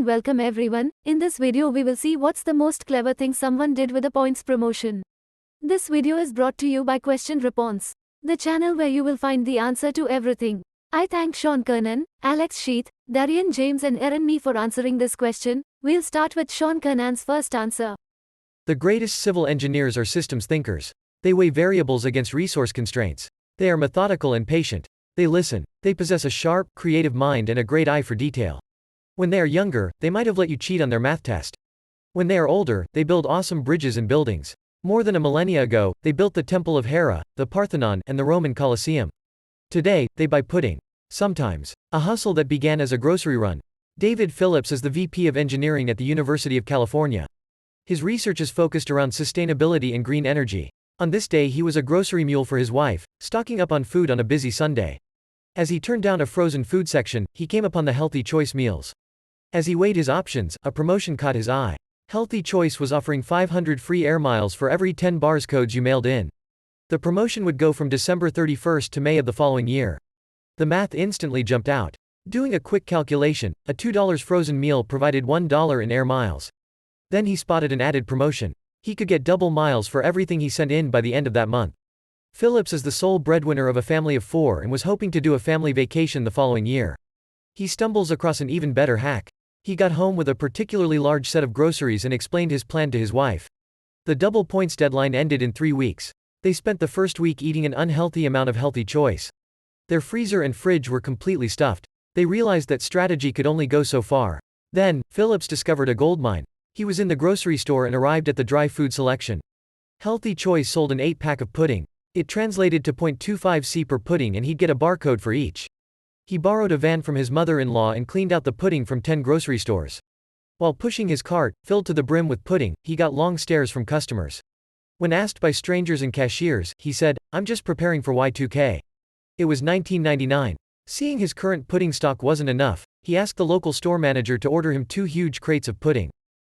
and welcome everyone. In this video we will see what's the most clever thing someone did with a points promotion. This video is brought to you by Question Response, the channel where you will find the answer to everything. I thank Kernan, Alex Sheath, Darian James and Aaron Me for answering this question. We'll start with Kernan's first answer. The greatest civil engineers are systems thinkers. They weigh variables against resource constraints. They are methodical and patient. They listen. They possess a sharp, creative mind and a great eye for detail. When they are younger, they might have let you cheat on their math test. When they are older, they build awesome bridges and buildings. More than a millennia ago, they built the Temple of Hera, the Parthenon, and the Roman Colosseum. Today, they buy pudding. Sometimes. A hustle that began as a grocery run. David Phillips is the VP of Engineering at the University of California. His research is focused around sustainability and green energy. On this day he was a grocery mule for his wife, stocking up on food on a busy Sunday. As he turned down a frozen food section, he came upon the Healthy Choice meals. As he weighed his options, a promotion caught his eye. Healthy Choice was offering 500 free air miles for every 10 bars codes you mailed in. The promotion would go from December 31st to May of the following year. The math instantly jumped out. Doing a quick calculation, a $2 frozen meal provided $1 in air miles. Then he spotted an added promotion. He could get double miles for everything he sent in by the end of that month. Phillips is the sole breadwinner of a family of 4 and was hoping to do a family vacation the following year. He stumbles across an even better hack. He got home with a particularly large set of groceries and explained his plan to his wife. The double points deadline ended in 3 weeks. They spent the first week eating an unhealthy amount of Healthy Choice. Their freezer and fridge were completely stuffed. They realized that strategy could only go so far. Then, Phillips discovered a goldmine. He was in the grocery store and arrived at the dry food section. Healthy Choice sold an 8-pack of pudding. It translated to 0.25 C per pudding and he'd get a barcode for each. He borrowed a van from his mother-in-law and cleaned out the pudding from 10 grocery stores. While pushing his cart, filled to the brim with pudding, he got long stares from customers. When asked by strangers and cashiers, he said, "I'm just preparing for Y2K." It was 1999. Seeing his current pudding stock wasn't enough, he asked the local store manager to order him 2 huge crates of pudding.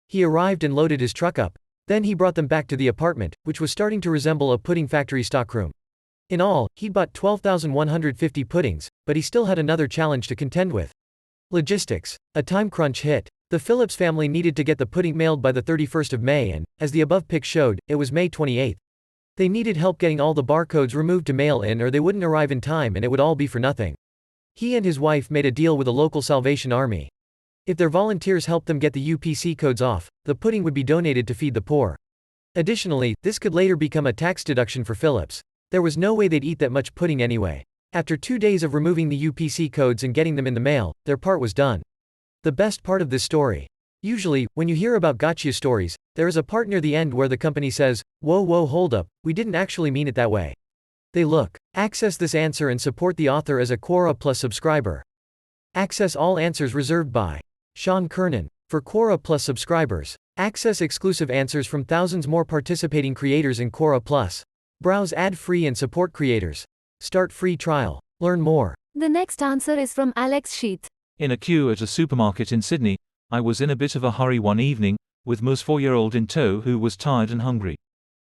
He arrived and loaded his truck up. Then he brought them back to the apartment, which was starting to resemble a pudding factory stockroom. In all, he'd bought 12,150 puddings, but he still had another challenge to contend with. Logistics. A time crunch hit. The Phillips family needed to get the pudding mailed by the 31st of May and, as the above pic showed, it was May 28th. They needed help getting all the barcodes removed to mail in or they wouldn't arrive in time and it would all be for nothing. He and his wife made a deal with a local Salvation Army. If their volunteers helped them get the UPC codes off, the pudding would be donated to feed the poor. Additionally, this could later become a tax deduction for Phillips. There was no way they'd eat that much pudding anyway. After 2 days of removing the UPC codes and getting them in the mail, their part was done. The best part of this story. Usually, when you hear about gotcha stories, there is a part near the end where the company says, whoa hold up, we didn't actually mean it that way. They look. Access this answer and support the author as a Quora Plus subscriber. Access all answers reserved by Kernan. For Quora Plus subscribers, access exclusive answers from thousands more participating creators in Quora Plus. Browse ad-free and support creators. Start free trial. Learn more. The next answer is from Alex Sheath. In a queue at a supermarket in Sydney, I was in a bit of a hurry one evening, with Mo's 4-year-old in tow who was tired and hungry.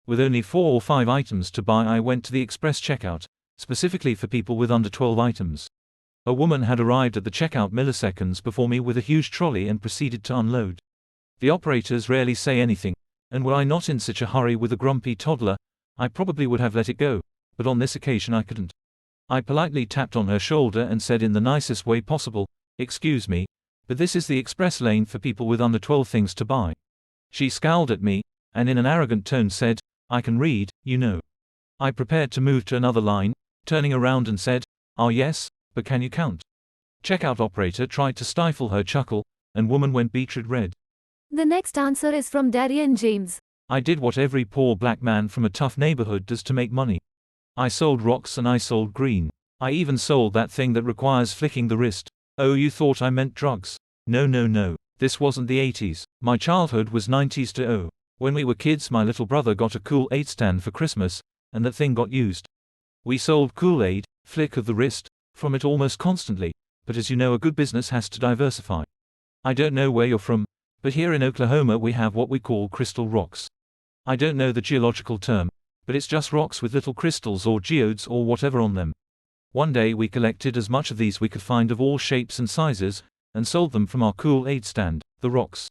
With only 4 or 5 items to buy, I went to the express checkout, specifically for people with under 12 items. A woman had arrived at the checkout milliseconds before me with a huge trolley and proceeded to unload. The operators rarely say anything, and were I not in such a hurry with a grumpy toddler, I probably would have let it go, but on this occasion I couldn't. I politely tapped on her shoulder and said in the nicest way possible, "Excuse me, but this is the express lane for people with under 12 things to buy." She scowled at me, and in an arrogant tone said, "I can read, you know." I prepared to move to another line, turning around and said, "Ah yes, but can you count?" Checkout operator tried to stifle her chuckle, and woman went beetroot red. The next answer is from Darian James. I did what every poor black man from a tough neighborhood does to make money. I sold rocks and I sold green. I even sold that thing that requires flicking the wrist. Oh, you thought I meant drugs? No. This wasn't the 80s. My childhood was 90s to 0. When we were kids, my little brother got a Kool-Aid stand for Christmas, and that thing got used. We sold Kool-Aid, flick of the wrist, from it almost constantly, but as you know, a good business has to diversify. I don't know where you're from, but here in Oklahoma we have what we call crystal rocks. I don't know the geological term, but it's just rocks with little crystals or geodes or whatever on them. One day we collected as much of these we could find of all shapes and sizes, and sold them from our cool aid stand, the rocks.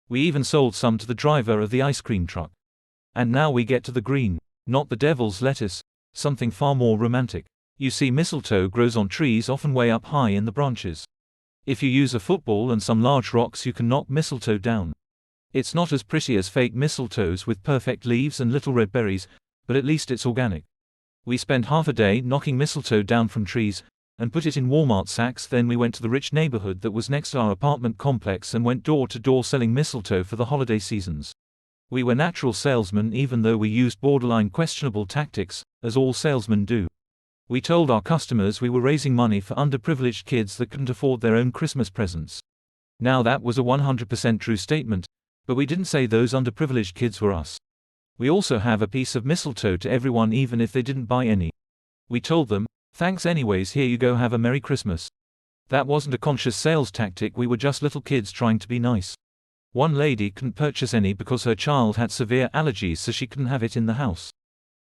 We even sold some to the driver of the ice cream truck. And now we get to the green, not the devil's lettuce, something far more romantic. You see, mistletoe grows on trees often way up high in the branches. If you use a football and some large rocks, you can knock mistletoe down. It's not as pretty as fake mistletoes with perfect leaves and little red berries, but at least it's organic. We spent half a day knocking mistletoe down from trees, and put it in Walmart sacks. Then we went to the rich neighborhood that was next to our apartment complex and went door to door selling mistletoe for the holiday seasons. We were natural salesmen, even though we used borderline questionable tactics, as all salesmen do. We told our customers we were raising money for underprivileged kids that couldn't afford their own Christmas presents. Now that was a 100% true statement, but we didn't say those underprivileged kids were us. We also have a piece of mistletoe to everyone, even if they didn't buy any. We told them, "Thanks anyways, here you go, have a Merry Christmas." That wasn't a conscious sales tactic, we were just little kids trying to be nice. One lady couldn't purchase any because her child had severe allergies, so she couldn't have it in the house.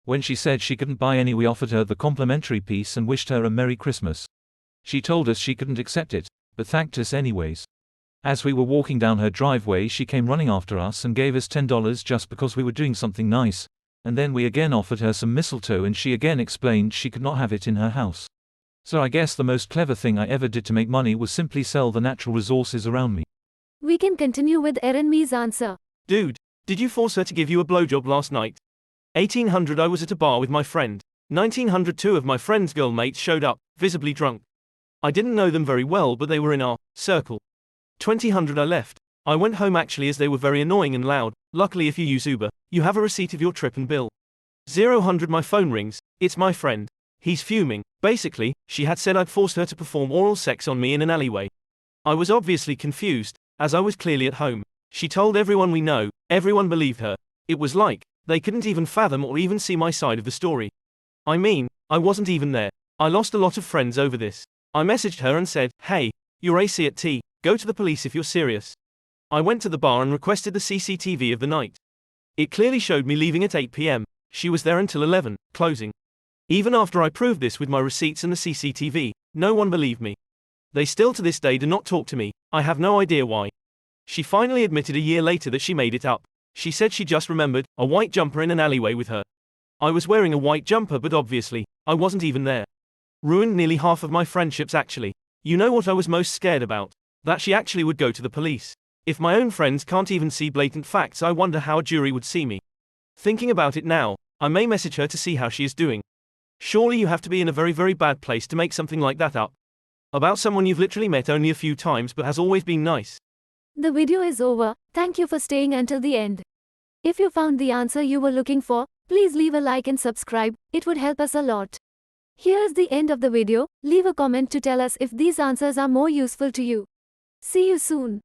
When she said she couldn't buy any, we offered her the complimentary piece and wished her a Merry Christmas. She told us she couldn't accept it, but thanked us anyways. As we were walking down her driveway, she came running after us and gave us $10 just because we were doing something nice, and then we again offered her some mistletoe and she again explained she could not have it in her house. So I guess the most clever thing I ever did to make money was simply sell the natural resources around me. We can continue with Erin Me's answer. Dude, did you force her to give you a blowjob last night? 1800 I was at a bar with my friend. 1900 two of my friend's girl mates showed up, visibly drunk. I didn't know them very well, but they were in our circle. 2000 I left. I went home actually, as they were very annoying and loud. Luckily if you use Uber, you have a receipt of your trip and bill. 0 my phone rings, it's my friend. He's fuming. Basically, she had said I'd forced her to perform oral sex on me in an alleyway. I was obviously confused, as I was clearly at home. She told everyone we know, everyone believed her. It was like, they couldn't even fathom or even see my side of the story. I mean, I wasn't even there. I lost a lot of friends over this. I messaged her and said, "Hey, you're AC at T, go to the police if you're serious." I went to the bar and requested the CCTV of the night. It clearly showed me leaving at 8 p.m. She was there until 11, closing. Even after I proved this with my receipts and the CCTV, no one believed me. They still to this day do not talk to me. I have no idea why. She finally admitted a year later that she made it up. She said she just remembered a white jumper in an alleyway with her. I was wearing a white jumper, but obviously, I wasn't even there. Ruined nearly half of my friendships actually. You know what I was most scared about? That she actually would go to the police. If my own friends can't even see blatant facts, I wonder how a jury would see me. Thinking about it now, I may message her to see how she is doing. Surely you have to be in a very, very bad place to make something like that up. About someone you've literally met only a few times but has always been nice. The video is over. Thank you for staying until the end. If you found the answer you were looking for, please leave a like and subscribe, it would help us a lot. Here is the end of the video. Leave a comment to tell us if these answers are more useful to you. See you soon.